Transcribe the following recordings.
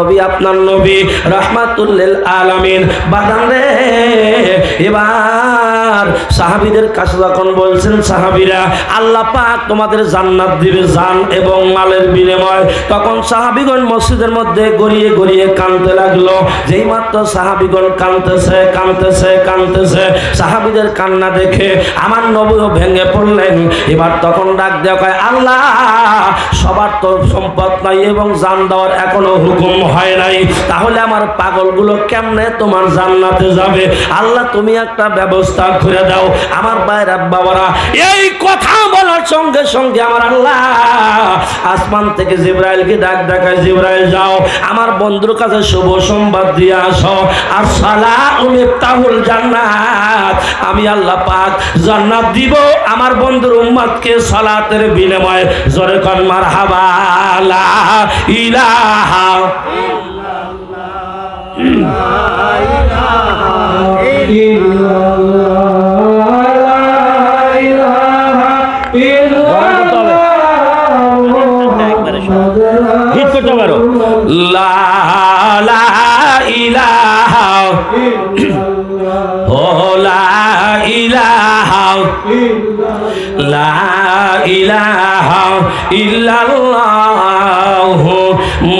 নবী আপনার নবী রাহমাতুল লিল আলামিন বাদান রে। এবার সাহাবীদের কাছে যখন বলছেন সাহাবীরা আল্লাহ পাক তোমাদের জান্নাত দিবে জান এবং মালের বিনিময়, তখন সাহাবীগণ মসজিদের মধ্যে গড়িয়ে গড়িয়ে কাঁদতে লাগলো। যেই মাত্র সাহাবীগণ কাঁদতেছে কাঁদতেছে কাঁদতেছে, সাহাবীদের কান্না দেখে আমার নবীও ভেঙে পড়লেন। এবার তখন ডাক দেওয়া কয় আল্লাহ সবার তো সম্পদ নাই এবং জান দেওয়ার এখনো হুকুম হয় নাই, তাহলে আমার পাগলগুলো কেমনে তোমার জান্নাতে যাবে? আল্লাহ তুমি একটা ব্যবস্থা করে দাও। আমার ভাইরা বাবারা, এই কথা বলার সঙ্গে সঙ্গে আমার আল্লাহ আসমান থেকে জিবরাইলকে ডাক দেখায়, জিবরাইল যাও আমার বন্ধুর কাছে শুভ সংবাদ দিয়ে আসো। আসসালাতু মিফতাহুল জান্নাত, আমি আল্লাহ পাক জান্নাত দিব আমার বন্ধুর উম্মতকে সালাতের বিনিময়ে। জোরে কোন মারহাবা। লা ইলাহা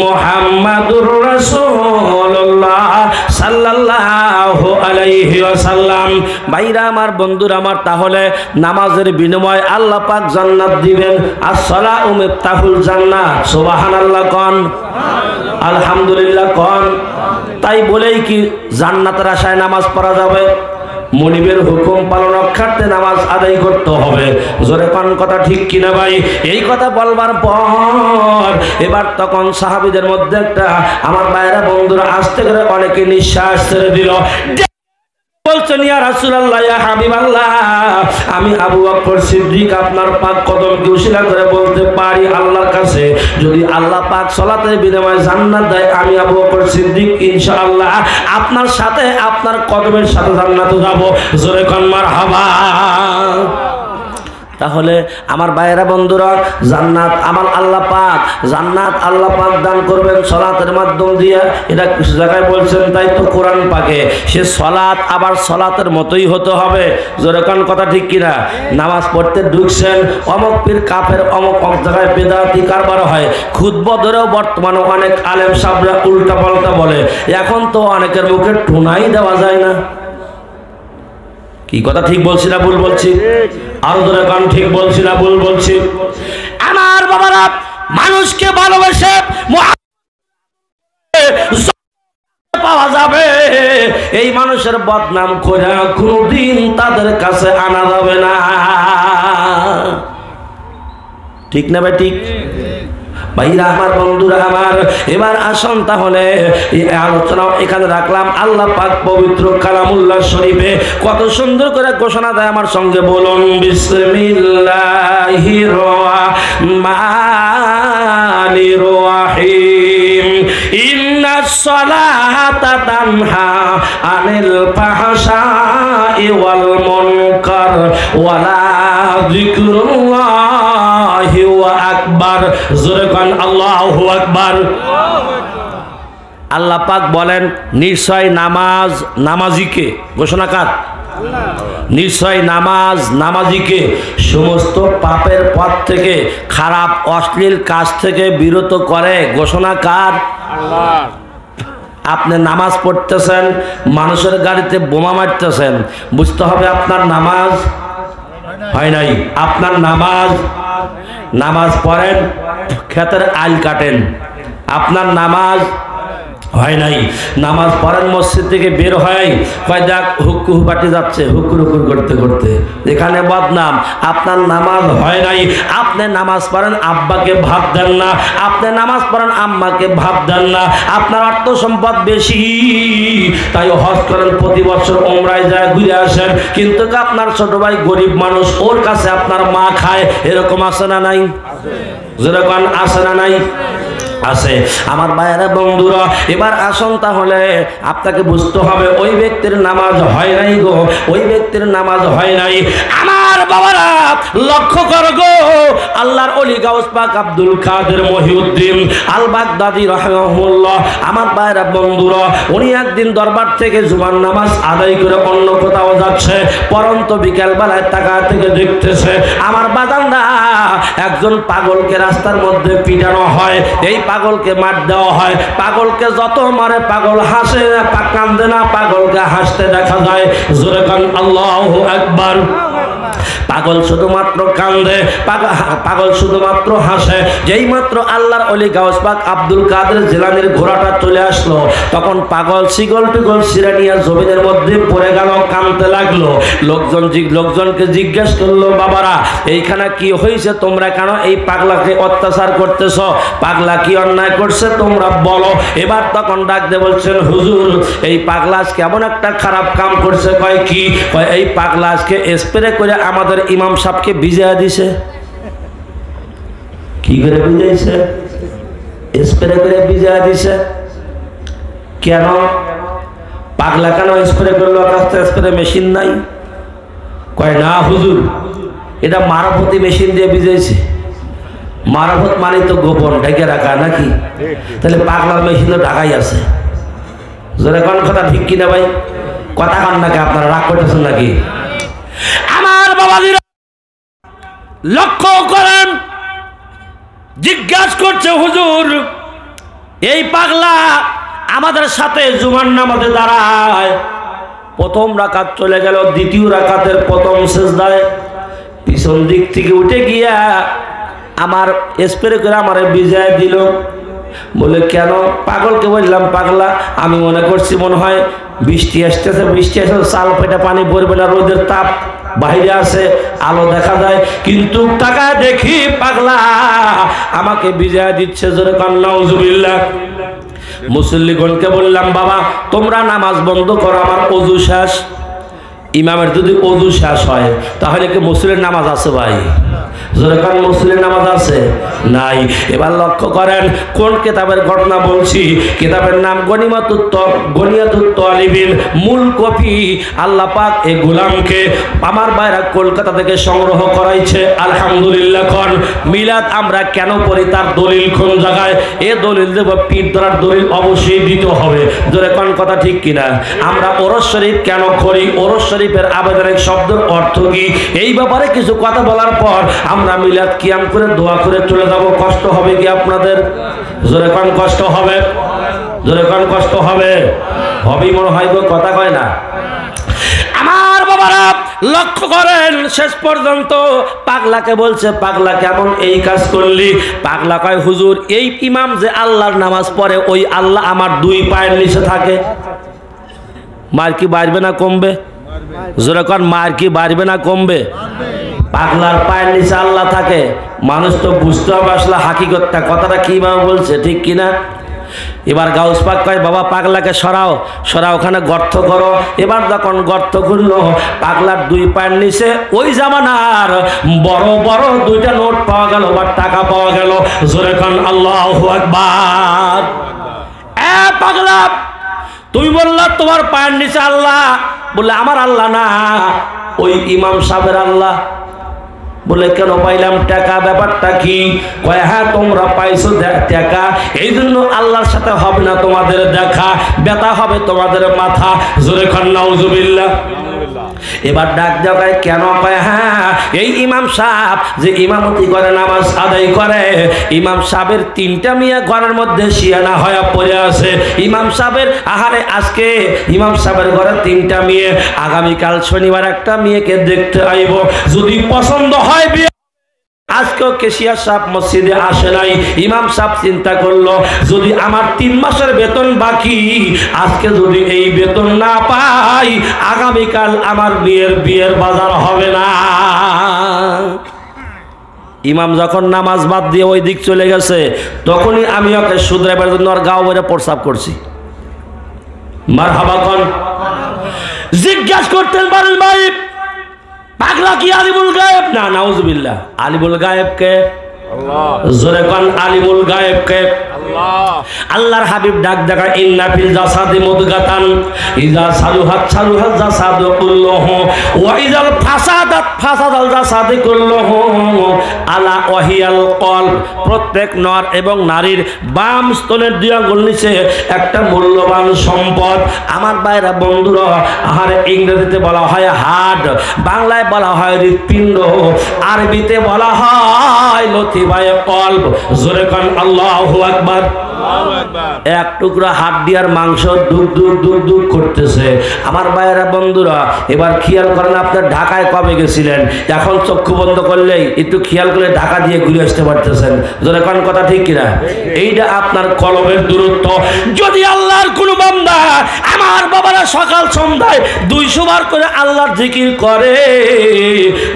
মুহাম্মাদুর রাসূলুল্লাহ সাল্লাল্লাহু আলাইহি ওয়াসাল্লাম। ভাইরা আমার, বন্ধুরা আমার, তাহলে নামাজের বিনিময়ে আল্লাহ পাক জান্নাত দিবেন। আসসালাতু মিফতাহুল জান্নাত। সুবহানাল্লাহ কোন, আলহামদুলিল্লাহ কোন। তাই বলেই কি জান্নাতের আশায় নামাজ পড়া যাবে? মনিবের হুকুম পালন রক্ষার্থে নামাজ আদায় করতে হবে। জোরে কোন কথা ঠিক কিনা ভাই? এই কথা বলবার পর এবার তখন সাহাবীদের মধ্যে একটা আমার ভাইরা বন্ধুরা আস্তে করে অনেকে নিঃশ্বাস ছেড়ে দিল। বলছেন ইয়া রাসূলুল্লাহ, ইয়া হাবিবাল্লাহ, আমি আবু বকর সিদ্দিক আপনার পাক কদমকে উসিলা করে বলতে পারি আল্লাহর কাছে, যদি আল্লাহ পাক সালাতের বিনিময়ে জান্নাত দেয়, আমি আবু বকর সিদ্দিক ইনশাআল্লাহ আপনার সাথে আপনার কদমের সাথে জান্নাতে যাব। জোরে কোন মারহাবা। তাহলে আমার ভাইয়েরা বন্ধুরা, জান্নাত আমার আল্লাহ পাক, জান্নাত আল্লাহ পাক দান করবেন সালাতের মাধ্যম দিয়ে। এটা কিছু জায়গায় বলছেন, তাই তো কোরআন পাকে সে সালাত আবার সালাতের মতোই হতে হবে। জোরে কোন কথা ঠিক কিনা? নামাজ পড়তে ঢুকছেন, অমুক পীর কাফের, অমুক জায়গায় বেদাতি কারবার হয়, খুতবা ধরেও বর্তমানে অনেক আলেম সাহেবরা উল্টা পাল্টা বলে। এখন তো অনেকের মুখে ঠুনাই দেওয়া যায় না। কি কথা ঠিক বলছি না ভুল বলছি? আরো ধরে কান ঠিক বলছি না ভুল বলছি? আমার বাবারা, মানুষকে ভালোবেসে পাওয়া যাবে, এই মানুষের বদনাম করে কোনদিন তাদের কাছে আনা যাবে না। ঠিক না ভাই? ঠিক ভাইরা আমার, বন্ধুরা আমার, এবার আসুন তাহলে এই আলোচনা এখানে রাখলাম। আল্লাহ পাক পবিত্র কালামুল্লাহ শরীফে কত সুন্দর করে ঘোষণা দেয়, আমার সঙ্গে বলুন বিসমিল্লাহির রহমানির রহিম। ইন্নাস সালাতা তানহা আনিল ফাহশাই ওয়াল মুনকার ওয়ালা যিকরুল্লাহি ওয়া আকবার। জোরে কোন আল্লাহু আকবার। আল্লাহ পাক বলেন, নিশ্চয় নামাজ নামাজিকে, ঘোষণা কার? নিশ্চয় নামাজ নামাজিকে সমস্ত পাপের পথ থেকে, খারাপ অশ্লীল কাজ থেকে বিরত করে। ঘোষণা কার? আল্লাহ। আপনি নামাজ পড়তেছেন, মানুষের গাড়িতে বোমা মারতেছেন, বুঝতে হবে আপনার নামাজ হয় নাই। আপনার নামাজ পড়েন, ক্ষেতের আইল কাটেন, আপনার নামাজ হয় নাই। নামাজ পড়েন, মসজিদ থেকে বের হয়, কয় দেখ হুক্কু হুপাটি যাচ্ছে, হুকুর হুকুর করতে করতে, এখানে বদনাম। আপনার নামাজ হয় নাই। আপনি নামাজ পড়েন, আব্বাকে ভাত দেন না। আপনি নামাজ পড়েন, আম্মাকে ভাত দেন না। আপনার অর্থ সম্পদ বেশি, তাই হজ করেন, প্রতি বছর উমরায় যায়, ঘুরে আসেন, কিন্তু আপনার ছোট ভাই গরিব মানুষ, ওর কাছে আপনার মা খায়। এরকম আছে না নাই? যেরকম আছে না নাই? আছে। আমার ভাইয়েরা বন্ধুরা, এবার আসুন তাহলে আপনাকে বুঝতে হবে ওই ব্যক্তির নামাজ হয় নাই গো, ওই ব্যক্তির নামাজ হয় নাই। আমার বাবারা লক্ষ্য করো গো, আল্লাহর ওলি গাউস পাক আব্দুল কাদের মহিউদ্দিন আল বাগদাদি রাহিমাহুল্লাহ, আমার ভাইয়েরা বন্ধুরা, উনি একদিন দরবার থেকে জুমার নামাজ আদায় করে অন্য কোথাও যাচ্ছে, পরন্ত বিকেল বেলায় টাকা থেকে দেখতেছে আমার বাগানদা একজন পাগলকে রাস্তার মধ্যে পিটানো হয়, এই পাগলকে মার দেওয়া হয়, পাগলকে যত মারে পাগল হাসে না, কান্দে না, পাগলকে হাসতে দেখা যায়। জোরে কান আল্লাহু আকবার। পাগল শুধুমাত্র কান্দে, পাগল শুধুমাত্র হাসে। যেই মাত্র আল্লাহর ওলি গাউস পাক আব্দুল কাদের জিলানীর ঘোড়াটা চলে আসলো, তখন পাগল শিগল টিগল ছিঁড়ে নিয়ে জমিনের মধ্যে পড়ে গেল, কাঁদতে লাগলো। লোকজনকে জিজ্ঞেস করলো, বাবারা এইখানে কি হয়েছে, তোমরা কেন এই পাগলাকে অত্যাচার করতেছ, পাগলা কি অন্যায় করছে তোমরা বলো। এবার তখন ডাক দিয়ে বলছেন, হুজুর এই পাগলা আজকে এমন একটা খারাপ কাম করছে। কয় কি? কয় এই পাগলা আজকে স্প্রে করে আমাদের ইমাম সাহেবকে ভিজিয়ে দিছে। কি করে ভিজাইছে? স্প্রে করে ভিজিয়ে দিছে। কেন পাগলা কেন স্প্রে করলো? কাছে স্প্রে মেশিন নাই। কয় না হুজুর, এটা মারফতি মেশিন দিয়ে ভিজাইছে। মারফত মানে তো গোপন ঢেকে রাখা নাকি? তাহলে পাগলার মেশিন তো ঢাকাই আছে। জোরে কোন কথা ঠিক কিনা ভাই? কথা কান নাকি? আপনারা রাগ করতেছেন নাকি? আমার বাবাজিরা লক্ষ্য করেন, জিজ্ঞাসা করছে, হুজুর এই পাগলা আমাদের সাথে জুমার নামাজে দাঁড়ায়, প্রথম রাকাত চলে গেল, দ্বিতীয় রাকাতের প্রথম সিজদায় পিছন দিক থেকে উঠে গিয়া আমার স্প্রে করে আমারে ভিজায় দিল। বলে কেন? পাগলকে বললাম, পাগলা আমি মনে করছি মনে হয় বৃষ্টি আসতেছে, বৃষ্টি আসে চাল পেটে পানি পড়বে না, রোদের তাপ বাইরে আছে, আলো দেখা যায়, কিন্তু টাকা দেখি পাগলা আমাকে ভিজায় দিচ্ছে। জোরে কান নাউজুবিল্লাহ। মুসল্লিগণকে বললাম, বাবা তোমরা নামাজ বন্ধ করো, আমার ওযু শেষ। ইমামের যদি ওযু শেষ হয় তাহলে কি মুসল্লির নামাজ আছে ভাই? জোরে কান মুসল্লির নামাজ আছে? নাই। এবার লক্ষ্য করেন কোন কিতাবের ঘটনা বলছি। কিতাবের নাম গনিয়াতুত তালিবিন। মূল কপি আল্লাহ পাক এই গোলামকে আমার ভাইরা কলকাতা থেকে সংগ্রহ করাইছে। আলহামদুলিল্লাহ। কোন মিলাদ আমরা কেন পড়ি তার দলিল কোন জায়গায়? এ দলিল দেব, পীর ধরার দলিল অবশ্যই দিতে হবে। জোরে কোন কথা ঠিক কিনা? আমরা ওরস শরীফ কেন করি, ওরস শরীফের আবেদনিক শব্দের অর্থ কি, এই ব্যাপারে কিছু কথা বলার পর আমরা মিলাদ কিয়াম করে দোয়া করে চলে যাব। কষ্ট হবে কি আপনাদের? জোরে কোন কষ্ট হবে? জোরে কোন কষ্ট হবে? হবেই মনে হয় গো, কথা কয় না। আমার বাবারা লক্ষ্য করেন, শেষ পর্যন্ত পাগলাকে বলছে, পাগলা কেমন এই কাজ করলি? পাগলা কয়, হুজুর এই ইমাম যে আল্লাহর নামাজ পড়ে ওই আল্লাহ আমার দুই পায়ের নিচে থাকে। মার কি বাড়বে না কমবে? জোরে কোন মার কি বাড়বে না কমবে? পাগলার পায়ের নিচে আল্লাহ থাকে। মানুষ তো বুঝতে হবে আসলে হাকিকতটা, কথাটা কিভাবে বলছে, ঠিক কিনা? এবার গাউস পাক কয়, বাবা পাগলাকে সরাও, ওখানে গর্ত করো। এবার যখন গর্ত করলো, পাগলার দুই পায়ের নিচে ওই জামানার বড় বড় দুইটা নোট পাওয়া গেল বা টাকা পাওয়া গেল। জোরে কান আল্লাহু আকবার। এ পাগলা, তুমি বললা তোমার পায়ের নিচে আল্লাহ, বলে আমার আল্লাহ না, ওই ইমাম সাহেবের আল্লাহ। বলে কেন পাইলাম টাকা, ব্যাপারটা কি? কয় হ্যাঁ তোমরা পাইছো টাকা, এই জন্য আল্লাহর সাথে হবে না তোমাদের দেখা, ব্যথা হবে তোমাদের মাথা। জোরে খান নাউজুবিল্লাহ। এবার ডাক দেওয়া কেন? কয় হ্যাঁ এই ইমাম সাহেব যে ইমামতি করে, নামাজ আদায় করে, ইমাম সাহেবের তিনটা মেয়ে ঘরের মধ্যে শিয়ানা হয়ে পড়ে আছে। ইমাম সাহেবের আহারে আজকে ইমাম সাহেবের ঘরে তিনটা মেয়ে, আগামীকাল শনিবার একটা মেয়েকে দেখতে আইব, যদি পছন্দ হয় বিয়ে। আজকেও কেশিয়া সাহেব মসজিদে আসে নাই। ইমাম সাহেব চিন্তা করলো, যদি আমার 3 মাসের বেতন বাকি, আজকে যদি এই বেতন না পাই, আগামীকাল আমার বিয়ের বাজার হবে না। ইমাম যখন নামাজ বাদ দিয়ে ওই দিক চলে গেছে, তখনই আমি ওকে শুধরাইবার জন্য আর গাও বেড়ে প্রস্তাব করছি। মারহাবা কোন? জিজ্ঞাসা করতেন, বলেন ভাই পাগলা কি আলিমুল গায়েব? না, নাউজুবিল্লাহ। আলিমুল গায়েব কে? আল্লাহ। জোরে কোন আলিমুল গায়েব কে? আল্লাহর হাবিব ডাক দেখা ইন্না ফিল জাসাদি মুদগাতান ইজা সালুহাত সালুহাল জাসাদু কুল্লুহু ওয়া ইজাল ফাসাদাত ফাসাদাল জাসাদু কুল্লুহু আলা ওয়াহিয়াল কলব। প্রত্যেক নর এবং নারীর বাম স্তনের দুই আঙ্গুল নিচে একটা মূল্যবান সম্পদ। আমার ভাইরা বন্ধুরা, আর ইংরেজিতে বলা হয় হার্ট, বাংলায় বলা হয় হৃৎপিণ্ড, আরবিতে বলা হয় লতিফায়ে কলব। জোরে কান আল্লাহু আকবার। এক টুকরা হাড্ডিয়ার মাংস দুধ দুধ দুধ দুধ করতেছে। আমার ভাইয়েরা বন্ধুরা, এবার খেয়াল করেন, আপনার ঢাকায় কবে গেছিলেন? এখন চক্ষু বন্ধ করলেই একটু খেয়াল করে ঢাকা দিয়ে ঘুরে আসতে পারতেছেন। জোরে কোন কথা ঠিক কিনা? এইটা আপনার কলবের দূরত্ব। যদি আল্লাহর কোন বান্দা, আমার বাবারা সকাল সন্ধ্যায় 200 বার করে আল্লাহর জিকির করে,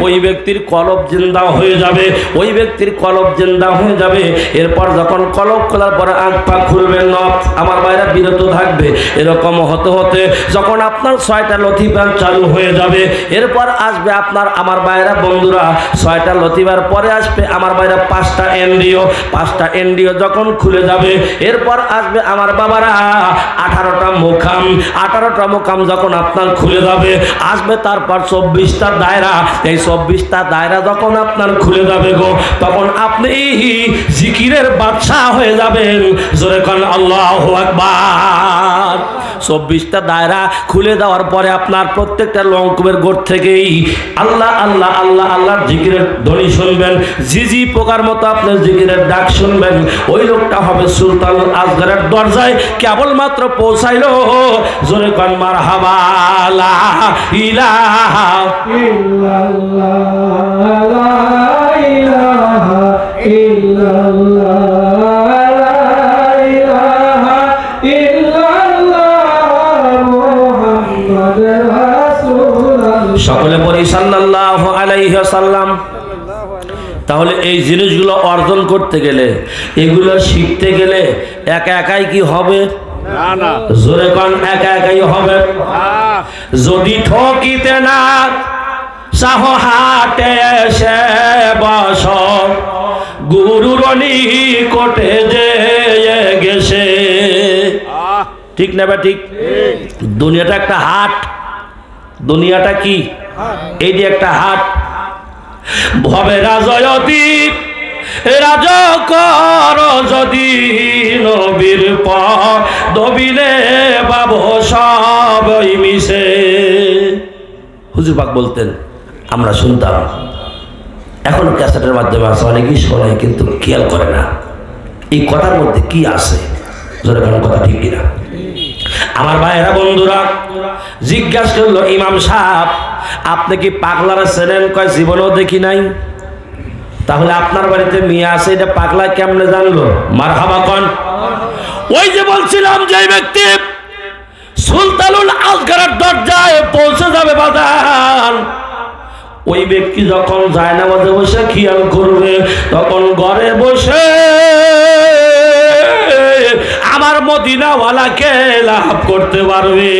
ওই ব্যক্তির কলব জিন্দা হয়ে যাবে, ওই ব্যক্তির কলব জিন্দা হয়ে যাবে। এরপর যখন কলব খোলার পর পা খুলবেন না, আমার ভাইরা বিরত থাকবে। এরকম হতে হতে যখন আপনার 6টা লতিফা চালু হয়ে যাবে, এরপর আসবে আপনার, আমার ভাইরা বন্ধুরা, 6টা লতিফার পরে আসবে আমার ভাইরা 5টা এনডিও। 5টা এনডিও যখন খুলে যাবে, এরপর আসবে আমার বাবারা 18টা মুকাম। 18টা মুকাম যখন আপনার খুলে যাবে, আসবে তারপর 24টা দায়রা। এই 24টা দায়রা যখন আপনার খুলে যাবে গো, তখন আপনি জিকিরের বাদশা হয়ে যাবেন। জোরে কান আল্লাহু আকবার। 24টা দায়রা খুলে দেওয়ার পরে আপনার প্রত্যেকটা লঙ্কুমের গোট থেকেই আল্লাহ আল্লাহ আল্লাহ আল্লাহর জিকিরের ধ্বনি শুনবেন। জিজি পোকার মতো আপনার জিকিরের ডাক শুনবেন। ওই লোকটা হবে সুলতান আসগরের দরজায় কেবলমাত্র পৌঁছাইলো। জোরে কান মারহাবা লা ইলাহা ইল্লাল্লাহ লা ইলাহা ইল্লাল্লাহ। সকলে পড়ি সাল্লাল্লাহু আলাইহি ওয়াসাল্লাম। তাহলে এই জিনিসগুলো অর্জন করতে গেলে, এগুলো শিখতে গেলে একা একাই কি হবে? না না, জোরে কোন একা একাই হবে। যদি ঠকিতে না সাহ হাটে এসে বস, গুরুর নিকটে যে গেছে। ঠিক না? ঠিক। দুনিয়াটা একটা হাট। দুনিয়াটা কি? এই যে একটা হাট। ভবে রাজয়তি রাজ কর যদি নবীর পদবিলে বাবু সবই মিশে। হুজুর পাক বলতেন, আমরা শুনতাম, এখনো ক্যাসেটের মাধ্যমে আছে, অনেকেই শোনে কিন্তু খেয়াল করে না এই কথার মধ্যে কি আছে। জোরে কোনো কথা ঠিক কিনা? আমার ভাইয়েরা বন্ধুরা, জিজ্ঞাসা করলো ইমাম সাহেব, আপনি কি পাগলারা চেনেন? কয় জীবনেও দেখি নাই। তাহলে আপনার বাড়িতে মেয়ে আছে, এটা পাগলা কেমনে জানলো? মারহাবা কোন। ওই যে বলছিলাম, যে ব্যক্তি সুলতানুল আসগরের দরজায় পৌঁছে যাবে বাজান, ওই ব্যক্তি যখন জায়নামাজে বসে খেয়াল করবে, তখন ঘরে বসে আমার মদিনাওয়ালাকে লাভ করতে পারবে।